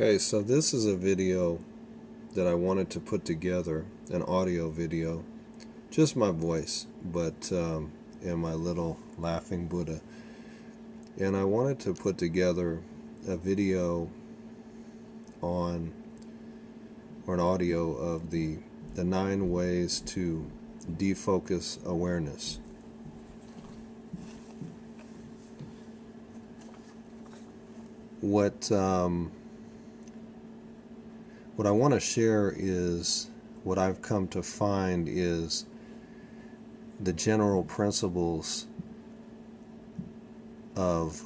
Okay, so this is a video that I wanted to put together, an audio video, just my voice, but and my little laughing Buddha. And I wanted to put together a video on, or an audio of the 9 ways to defocus awareness. What I want to share is what I've come to find is the general principles of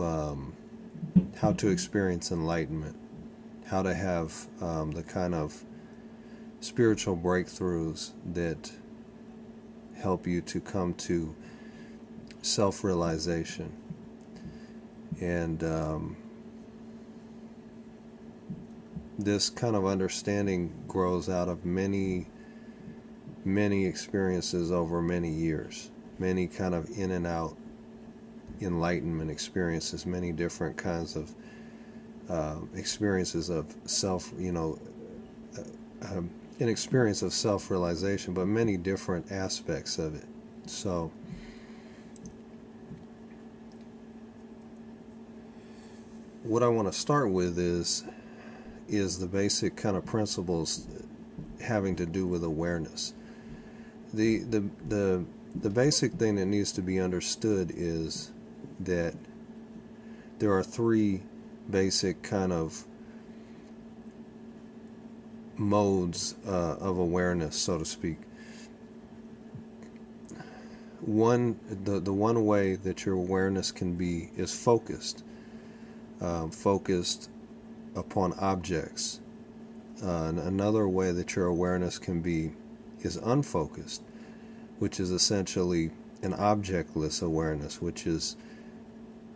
how to experience enlightenment, how to have the kind of spiritual breakthroughs that help you to come to self-realization. And this kind of understanding grows out of many experiences over many years, many kind of in and out enlightenment experiences, many different kinds of experiences of an experience of self-realization, but many different aspects of it. So what I want to start with is the basic kind of principles having to do with awareness. The basic thing that needs to be understood is that there are 3 basic kind of modes of awareness, so to speak. The one way that your awareness can be is focused upon objects. Another way that your awareness can be is unfocused, which is essentially an objectless awareness, which is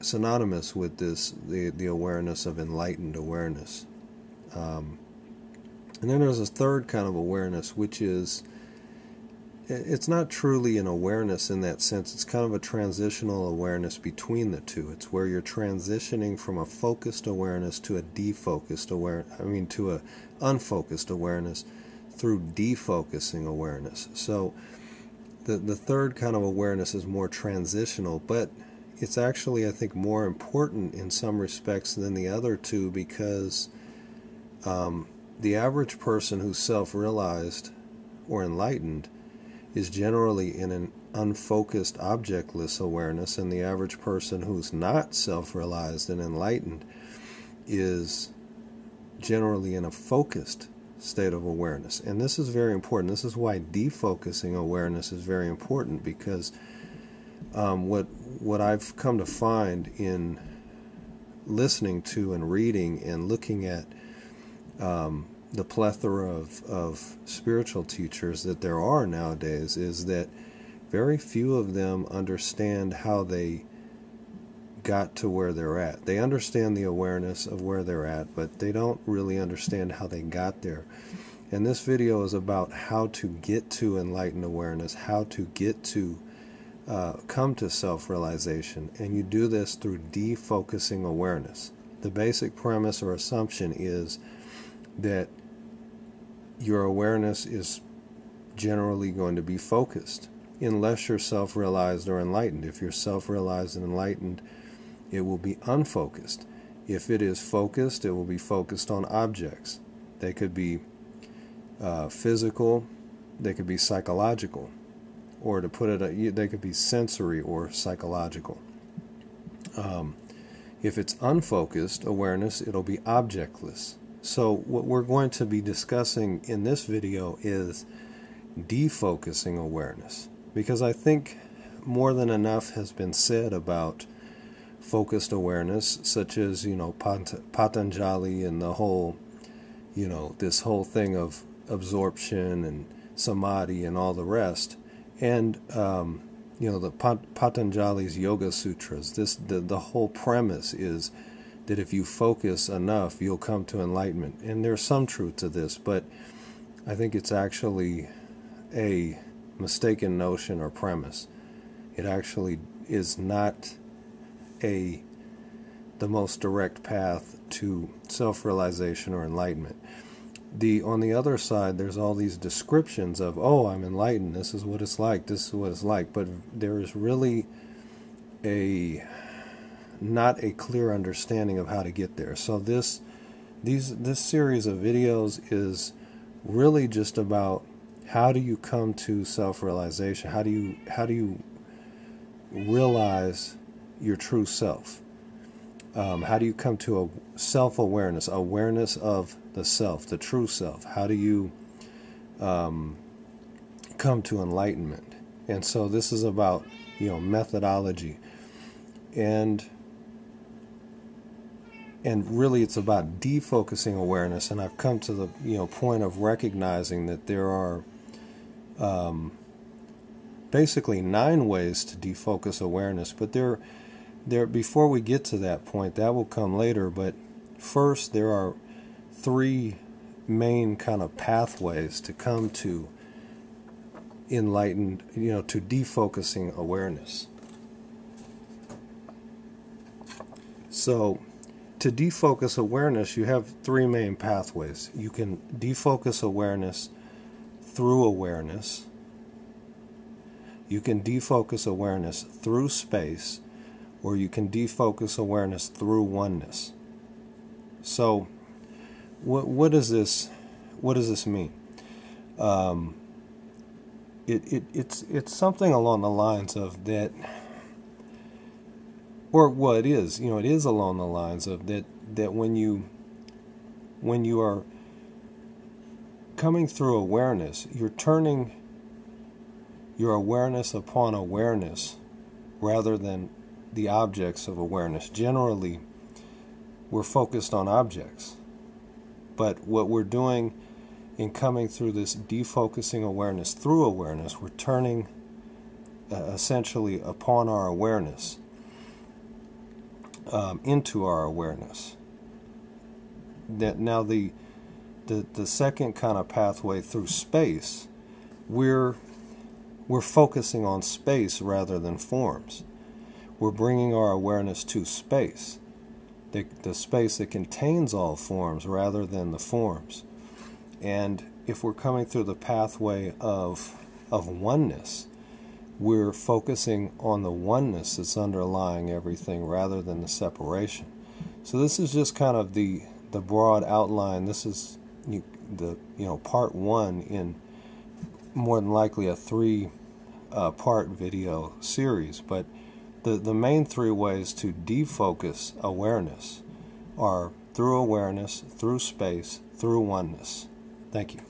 synonymous with the awareness of enlightened awareness. And then there's a third kind of awareness, which is, it's not truly an awareness in that sense. It's kind of a transitional awareness between the two. It's where you're transitioning from a focused awareness to a defocused to a unfocused awareness through defocusing awareness. So the third kind of awareness is more transitional, but it's actually, I think, more important in some respects than the other two, because the average person who's self-realized or enlightened is generally in an unfocused objectless awareness, and the average person who's not self-realized and enlightened is generally in a focused state of awareness. And this is very important. This is why defocusing awareness is very important, because what I've come to find in listening to and reading and looking at the plethora of spiritual teachers that there are nowadays is that very few of them understand how they got to where they're at. They understand the awareness of where they're at, but they don't really understand how they got there. And this video is about how to get to enlightened awareness, how to get to come to self-realization, and you do this through defocusing awareness. The basic premise or assumption is that your awareness is generally going to be focused, unless you're self-realized or enlightened. If you're self-realized and enlightened, it will be unfocused. If it is focused, it will be focused on objects. They could be physical, they could be psychological, or to put it, they could be sensory or psychological. If it's unfocused awareness, it'll be objectless. So what we're going to be discussing in this video is defocusing awareness, because I think more than enough has been said about focused awareness, such as, Patanjali and the whole, this whole thing of absorption and samadhi and all the rest. And, the Patanjali's Yoga Sutras, the whole premise is that if you focus enough, you'll come to enlightenment. And there's some truth to this, but I think it's actually a mistaken notion or premise. It actually is not a the most direct path to self-realization or enlightenment. On the other side, there's all these descriptions of, oh, I'm enlightened, this is what it's like, this is what it's like, but there is really not a clear understanding of how to get there. So this series of videos is really just about how do you come to self-realization? How do you realize your true self? How do you come to a self-awareness, awareness of the self, the true self? How do you come to enlightenment? And so this is about, methodology, and really it's about defocusing awareness. And I've come to the point of recognizing that there are basically 9 ways to defocus awareness, but before we get to that point, that will come later, but first there are 3 main kind of pathways to come to enlightened, to defocusing awareness. So to defocus awareness, you have 3 main pathways. You can defocus awareness through awareness. You can defocus awareness through space, or you can defocus awareness through oneness. So what does this mean? It's something along the lines of that, or well, it is along the lines of that when you are coming through awareness, you're turning your awareness upon awareness rather than the objects of awareness. Generally, we're focused on objects, but what we're doing in coming through this defocusing awareness through awareness, we're turning essentially upon our awareness, into our awareness. Now the second kind of pathway through space, we're focusing on space rather than forms. We're bringing our awareness to space, the space that contains all forms rather than the forms. And if we're coming through the pathway of oneness, we're focusing on the oneness that's underlying everything rather than the separation. So this is just kind of the broad outline. This is part 1 in more than likely a 3-part video series, but the main 3 ways to defocus awareness are through awareness, through space, through oneness. Thank you.